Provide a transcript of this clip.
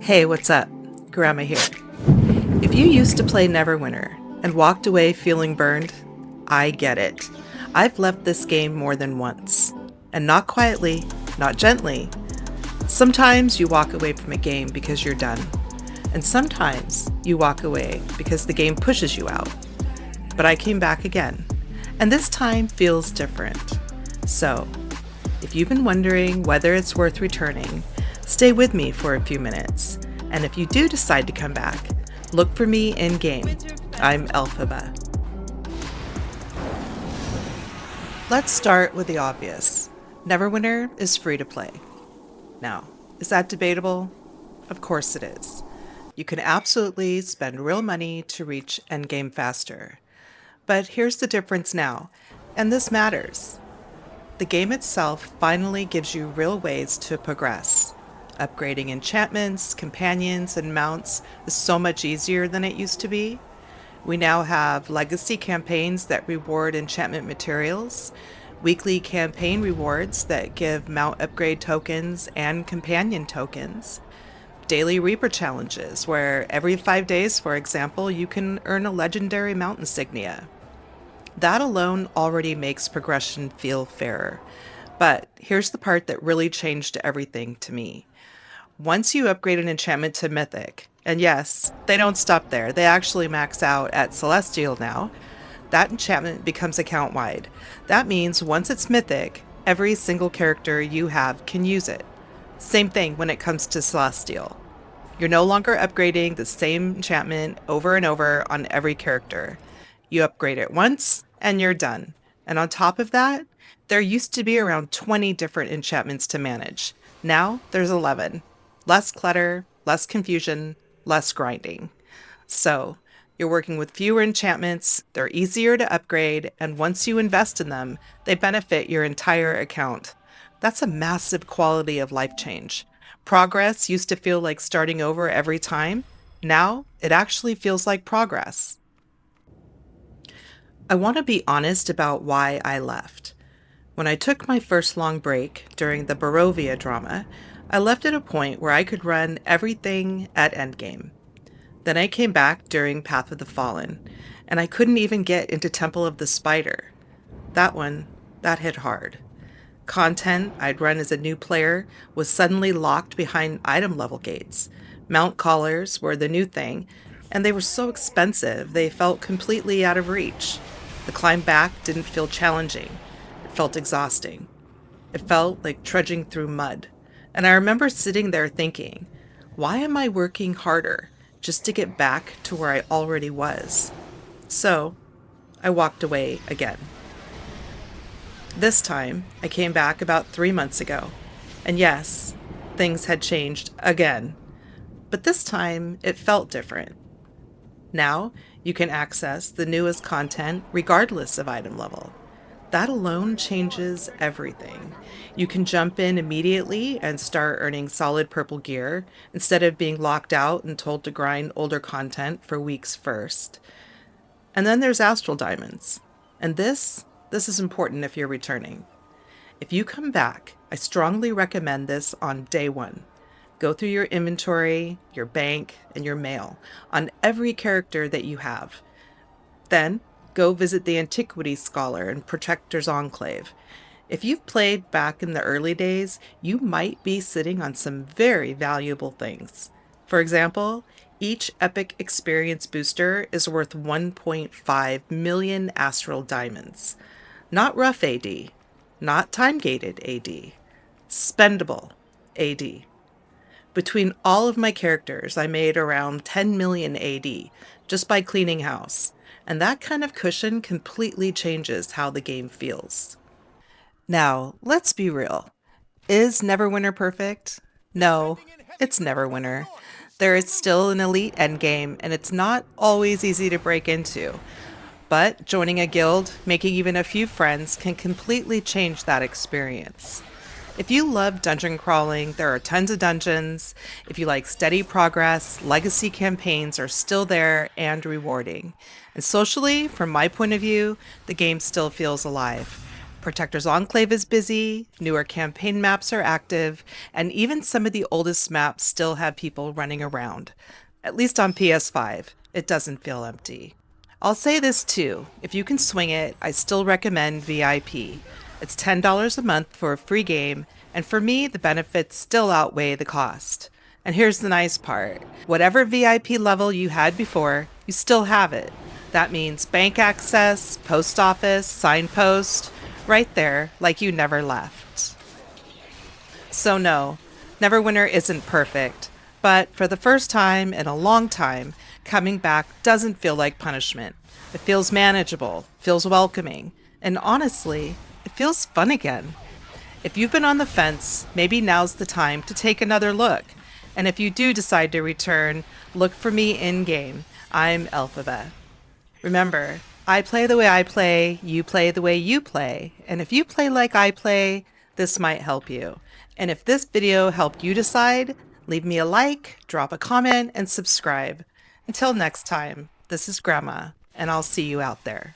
Hey, what's up? Grandma here. If you used to play Neverwinter and walked away feeling burned, I get it. I've left this game more than once. And not quietly, not gently. Sometimes you walk away from a game because you're done. And sometimes you walk away because the game pushes you out. But I came back again. And this time feels different. So, if you've been wondering whether it's worth returning, stay with me for a few minutes. And if you do decide to come back, look for me in-game. I'm Elphaba. Let's start with the obvious. Neverwinter is free to play. Now, is that debatable? Of course it is. You can absolutely spend real money to reach endgame faster. But here's the difference now, and this matters. The game itself finally gives you real ways to progress. Upgrading enchantments, companions, and mounts is so much easier than it used to be. We now have legacy campaigns that reward enchantment materials, weekly campaign rewards that give mount upgrade tokens and companion tokens, daily Reaper challenges where every 5 days, for example, you can earn a legendary mount insignia. That alone already makes progression feel fairer. But here's the part that really changed everything to me. Once you upgrade an enchantment to Mythic, and yes, they don't stop there, they actually max out at Celestial now, that enchantment becomes account-wide. That means once it's Mythic, every single character you have can use it. Same thing when it comes to Celestial. You're no longer upgrading the same enchantment over and over on every character. You upgrade it once, and you're done. And on top of that, there used to be around 20 different enchantments to manage. Now, there's 11. Less clutter, less confusion, less grinding. So, you're working with fewer enchantments, they're easier to upgrade, and once you invest in them, they benefit your entire account. That's a massive quality of life change. Progress used to feel like starting over every time. Now, it actually feels like progress. I want to be honest about why I left. When I took my first long break during the Barovia drama, I left at a point where I could run everything at endgame. Then I came back during Path of the Fallen, and I couldn't even get into Temple of the Spider. That hit hard. Content I'd run as a new player was suddenly locked behind item level gates. Mount collars were the new thing, and they were so expensive they felt completely out of reach. The climb back didn't feel challenging. It felt exhausting. It felt like trudging through mud. And I remember sitting there thinking, why am I working harder just to get back to where I already was? So, I walked away again. This time, I came back about 3 months ago. And yes, things had changed again. But this time, it felt different. Now, you can access the newest content regardless of item level. That alone changes everything. You can jump in immediately and start earning solid purple gear instead of being locked out and told to grind older content for weeks first. And then there's Astral Diamonds. And this is important if you're returning. If you come back, I strongly recommend this on day one. Go through your inventory, your bank, and your mail on every character that you have. Then, go visit the Antiquity Scholar and Protector's Enclave. If you've played back in the early days, you might be sitting on some very valuable things. For example, each epic experience booster is worth 1.5 million Astral Diamonds. Not rough AD, not time-gated AD, spendable AD. Between all of my characters, I made around 10 million AD just by cleaning house. And that kind of cushion completely changes how the game feels. Now, let's be real. Is Neverwinter perfect? No, it's Neverwinter. There is still an elite endgame, and it's not always easy to break into. But joining a guild, making even a few friends, can completely change that experience. If you love dungeon crawling, there are tons of dungeons. If you like steady progress, legacy campaigns are still there and rewarding. And socially, from my point of view, the game still feels alive. Protector's Enclave is busy, newer campaign maps are active, and even some of the oldest maps still have people running around. At least on PS5, it doesn't feel empty. I'll say this too, if you can swing it, I still recommend VIP. It's $10 a month for a free game, and for me, the benefits still outweigh the cost. And here's the nice part. Whatever VIP level you had before, you still have it. That means bank access, post office, signpost, right there, like you never left. So no, Neverwinter isn't perfect, but for the first time in a long time, coming back doesn't feel like punishment. It feels manageable, feels welcoming, and honestly, it feels fun again. If you've been on the fence, maybe now's the time to take another look. And if you do decide to return, look for me in-game. I'm Elphaba. Remember, I play the way I play, you play the way you play, and if you play like I play, this might help you. And if this video helped you decide, leave me a like, drop a comment, and subscribe. Until next time, this is Grandma, and I'll see you out there.